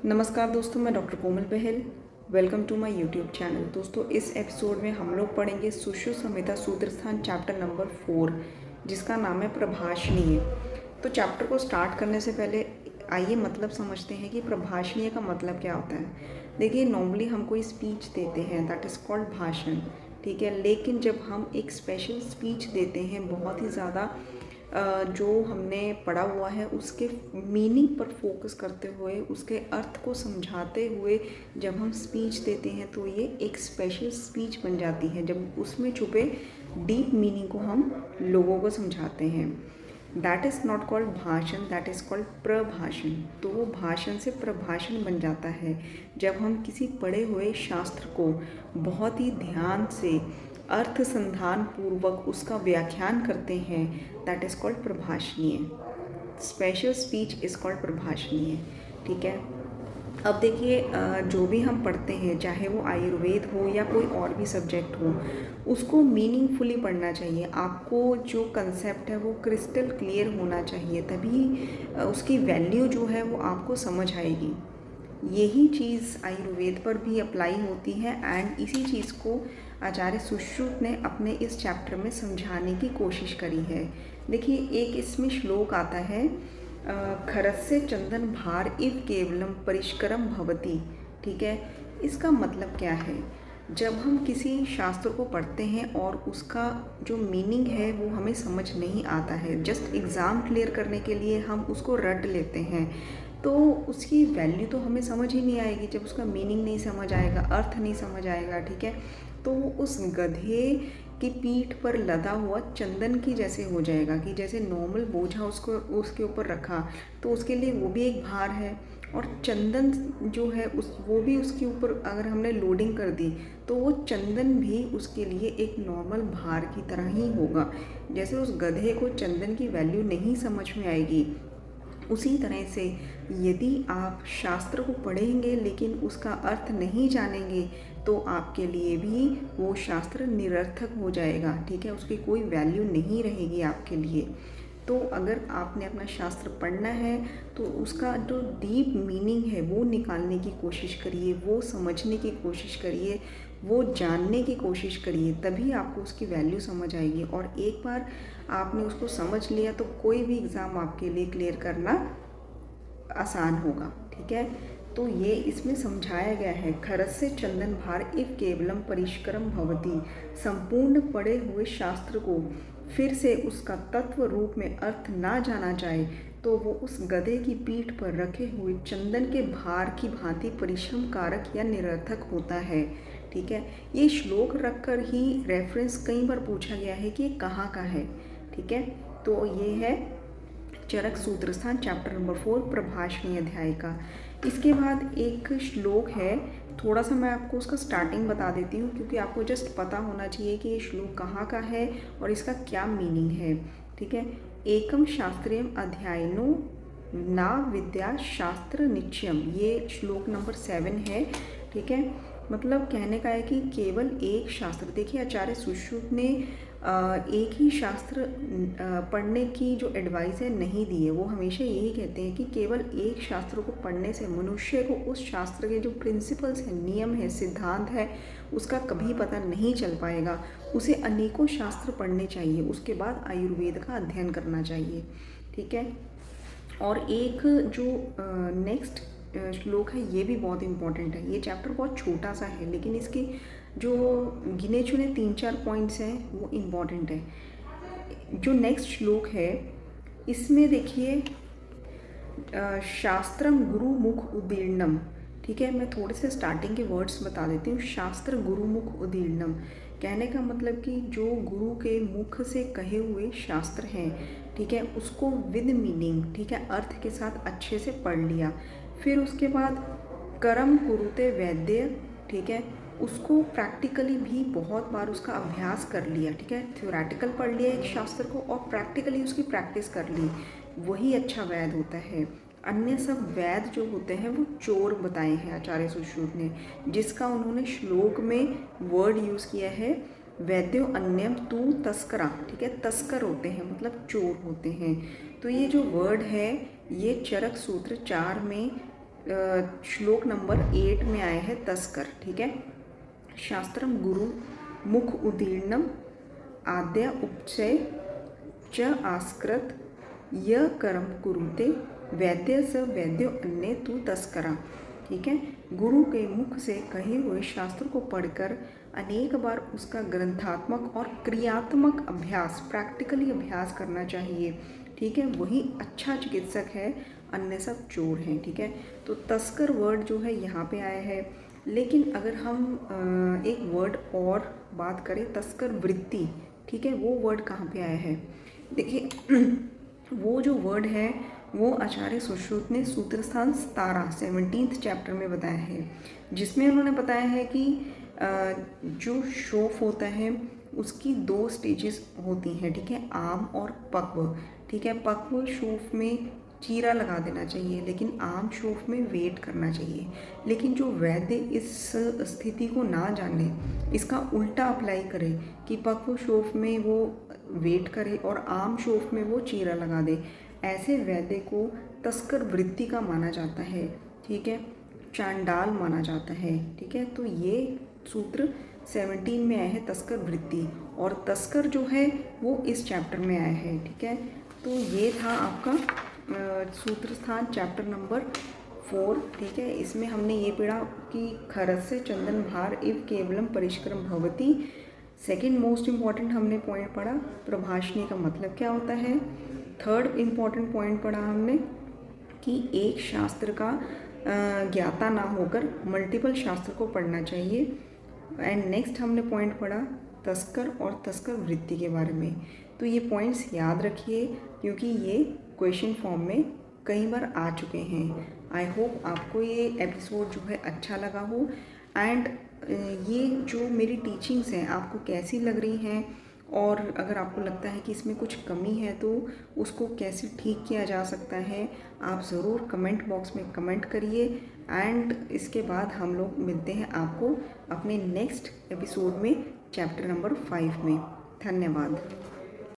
नमस्कार दोस्तों, मैं doctor Komal Bahl. Welcome to my YouTube channel. दोस्तों, इस एपिसोड में हम लोग पढ़ेंगे सुश्रुत संहिता सूत्रस्थान चैप्टर नंबर 4, जिसका नाम है प्रभाषणीय। तो चैप्टर को स्टार्ट करने से पहले आइए मतलब समझते हैं कि प्रभाषणीय का मतलब क्या होता है। देखिए, नॉर्मली हम कोई स्पीच देते हैं, दैट इज़ कॉल्ड भाषण, ठीक है। लेकिन जब हम एक स्पेशल स्पीच देते हैं, बहुत ही ज़्यादा जो हमने पढ़ा हुआ है उसके मीनिंग पर फोकस करते हुए, उसके अर्थ को समझाते हुए जब हम स्पीच देते हैं तो ये एक स्पेशल स्पीच बन जाती है, जब उसमें छुपे डीप मीनिंग को हम लोगों को समझाते हैं। दैट इज़ नॉट कॉल्ड भाषण, दैट इज़ कॉल्ड प्रभाषण। तो वो भाषण से प्रभाषण बन जाता है जब हम किसी पढ़े हुए शास्त्र को बहुत ही ध्यान से अर्थ संधान पूर्वक उसका व्याख्यान करते हैं। दैट इज़ कॉल्ड प्रभाषणीय। स्पेशल स्पीच इज़ कॉल्ड प्रभाषणीय, ठीक है। अब देखिए, जो भी हम पढ़ते हैं, चाहे वो आयुर्वेद हो या कोई और भी सब्जेक्ट हो, उसको मीनिंगफुली पढ़ना चाहिए। आपको जो कंसेप्ट है वो क्रिस्टल क्लियर होना चाहिए, तभी उसकी वैल्यू जो है वो आपको समझ आएगी। यही चीज़ आयुर्वेद पर भी अप्लाई होती है एंड इसी चीज़ को आचार्य सुश्रुत ने अपने इस चैप्टर में समझाने की कोशिश करी है। देखिए, एक इसमें श्लोक आता है, खरस्य चंदन भार इव केवलम परिष्करम भवति, ठीक है। इसका मतलब क्या है? जब हम किसी शास्त्र को पढ़ते हैं और उसका जो मीनिंग है वो हमें समझ नहीं आता है, जस्ट एग्ज़ाम क्लियर करने के लिए हम उसको रट लेते हैं, तो उसकी वैल्यू तो हमें समझ ही नहीं आएगी। जब उसका मीनिंग नहीं समझ आएगा, अर्थ नहीं समझ आएगा, ठीक है, तो उस गधे की पीठ पर लदा हुआ चंदन की जैसे हो जाएगा कि जैसे नॉर्मल बोझा उसको उसके ऊपर रखा तो उसके लिए वो भी एक भार है, और चंदन जो है वो भी उसके ऊपर अगर हमने लोडिंग कर दी तो वो चंदन भी उसके लिए एक नॉर्मल भार की तरह ही होगा। जैसे उस गधे को चंदन की वैल्यू नहीं समझ में आएगी, उसी तरह से यदि आप शास्त्र को पढ़ेंगे लेकिन उसका अर्थ नहीं जानेंगे तो आपके लिए भी वो शास्त्र निरर्थक हो जाएगा, ठीक है। उसकी कोई वैल्यू नहीं रहेगी आपके लिए। तो अगर आपने अपना शास्त्र पढ़ना है तो उसका जो डीप मीनिंग है वो निकालने की कोशिश करिए, वो समझने की कोशिश करिए, वो जानने की कोशिश करिए, तभी आपको उसकी वैल्यू समझ आएगी। और एक बार आपने उसको समझ लिया तो कोई भी एग्ज़ाम आपके लिए क्लियर करना आसान होगा, ठीक है। तो ये इसमें समझाया गया है, खरस्य चंदन भार इव केवलम परिष्करम भवति। संपूर्ण पढ़े हुए शास्त्र को फिर से उसका तत्व रूप में अर्थ ना जाना जाए तो वो उस गधे की पीठ पर रखे हुए चंदन के भार की भांति परिश्रम कारक या निरर्थक होता है, ठीक है। ये श्लोक रखकर ही रेफरेंस कई बार पूछा गया है कि ये कहाँ का है, ठीक है। तो ये है चरक सूत्रस्थान चैप्टर नंबर 4 प्रभाषणीय अध्याय का। इसके बाद एक श्लोक है, थोड़ा सा मैं आपको उसका स्टार्टिंग बता देती हूँ क्योंकि आपको जस्ट पता होना चाहिए कि ये श्लोक कहाँ का है और इसका क्या मीनिंग है, ठीक है। एकम शास्त्रीयम अध्यायनो ना विद्या शास्त्र निश्चयम, ये श्लोक नंबर 7 है, ठीक है। मतलब कहने का है कि केवल एक शास्त्र, देखिए आचार्य सुश्रुत ने एक ही शास्त्र पढ़ने की जो एडवाइस है नहीं दी है। वो हमेशा यही कहते हैं कि केवल एक शास्त्र को पढ़ने से मनुष्य को उस शास्त्र के जो प्रिंसिपल्स हैं, नियम है, सिद्धांत है, उसका कभी पता नहीं चल पाएगा। उसे अनेकों शास्त्र पढ़ने चाहिए, उसके बाद आयुर्वेद का अध्ययन करना चाहिए, ठीक है। और एक जो नेक्स्ट श्लोक है ये भी बहुत इम्पॉर्टेंट है। ये चैप्टर बहुत छोटा सा है लेकिन इसके जो गिने चुने 3-4 पॉइंट्स हैं वो इम्पॉर्टेंट है। जो नेक्स्ट श्लोक है इसमें देखिए, शास्त्रम गुरुमुख उदीर्णम, ठीक है। मैं थोड़े से स्टार्टिंग के वर्ड्स बता देती हूँ। शास्त्र गुरुमुख उदीर्णम कहने का मतलब कि जो गुरु के मुख से कहे हुए शास्त्र हैं, ठीक है, उसको विद मीनिंग, ठीक है, अर्थ के साथ अच्छे से पढ़ लिया। फिर उसके बाद कर्म कुरुते वैद्य, ठीक है, उसको प्रैक्टिकली भी बहुत बार उसका अभ्यास कर लिया, ठीक है। थ्योरेटिकल पढ़ लिया एक शास्त्र को और प्रैक्टिकली उसकी प्रैक्टिस कर ली, वही अच्छा वैद्य होता है। अन्य सब वैद्य जो होते हैं वो चोर बताए हैं आचार्य सुश्रुत ने, जिसका उन्होंने श्लोक में वर्ड यूज़ किया है, वैद्यो अन्यम तू तस्करा, ठीक है। तस्कर होते हैं मतलब चोर होते हैं। तो ये जो वर्ड है ये चरक सूत्र 4 में श्लोक नंबर 8 में आया है तस्कर, ठीक है। शास्त्रम गुरु मुख उदीर्णम आद्या उपचय च आस्कृत य कर्म कुरुते वैद्य स वैद्यो अन्य तू तस्करा, ठीक है। गुरु के मुख से कहे हुए शास्त्र को पढ़कर अनेक बार उसका ग्रंथात्मक और क्रियात्मक अभ्यास, प्रैक्टिकली अभ्यास करना चाहिए, ठीक है। वही अच्छा चिकित्सक है, अन्य सब चोर हैं, ठीक है। तो तस्कर वर्ड जो है यहाँ पे आया है। लेकिन अगर हम एक वर्ड और बात करें, तस्कर वृत्ति, ठीक है, वो वर्ड कहाँ पे आया है? देखिए वो जो वर्ड है वो आचार्य सुश्रुत ने सूत्रस्थान 17 चैप्टर में बताया है, जिसमें उन्होंने बताया है कि जो शोफ होता है उसकी 2 स्टेजेस होती हैं, ठीक है, आम और पक्व, ठीक है। पक्व शोफ में चीरा लगा देना चाहिए, लेकिन आम शोफ में वेट करना चाहिए। लेकिन जो वैद्य इस स्थिति को ना जाने, इसका उल्टा अप्लाई करे कि पक्व शोफ में वो वेट करे और आम शोफ में वो चीरा लगा दे, ऐसे वैद्य को तस्कर वृत्ति का माना जाता है, ठीक है, चांडाल माना जाता है, ठीक है। तो ये सूत्र 17 में आया है तस्कर वृत्ति, और तस्कर जो है वो इस चैप्टर में आया है, ठीक है। तो ये था आपका सूत्रस्थान चैप्टर नंबर 4, ठीक है। इसमें हमने ये पढ़ा कि खरस्य चंदन भार इव केवलम परिष्क्रम भवति। सेकंड मोस्ट इम्पॉर्टेंट हमने पॉइंट पढ़ा प्रभाषणी का मतलब क्या होता है। थर्ड इम्पॉर्टेंट पॉइंट पढ़ा हमने कि एक शास्त्र का ज्ञाता ना होकर मल्टीपल शास्त्र को पढ़ना चाहिए। एंड नेक्स्ट हमने पॉइंट पढ़ा तस्कर और तस्कर वृत्ति के बारे में। तो ये पॉइंट्स याद रखिए, क्योंकि ये क्वेश्चन फॉर्म में कई बार आ चुके हैं। आई होप आपको ये एपिसोड जो है अच्छा लगा हो, एंड ये जो मेरी टीचिंग्स हैं आपको कैसी लग रही हैं, और अगर आपको लगता है कि इसमें कुछ कमी है तो उसको कैसे ठीक किया जा सकता है, आप ज़रूर कमेंट बॉक्स में कमेंट करिए। एंड इसके बाद हम लोग मिलते हैं आपको अपने नेक्स्ट एपिसोड में चैप्टर नंबर 5 में। धन्यवाद।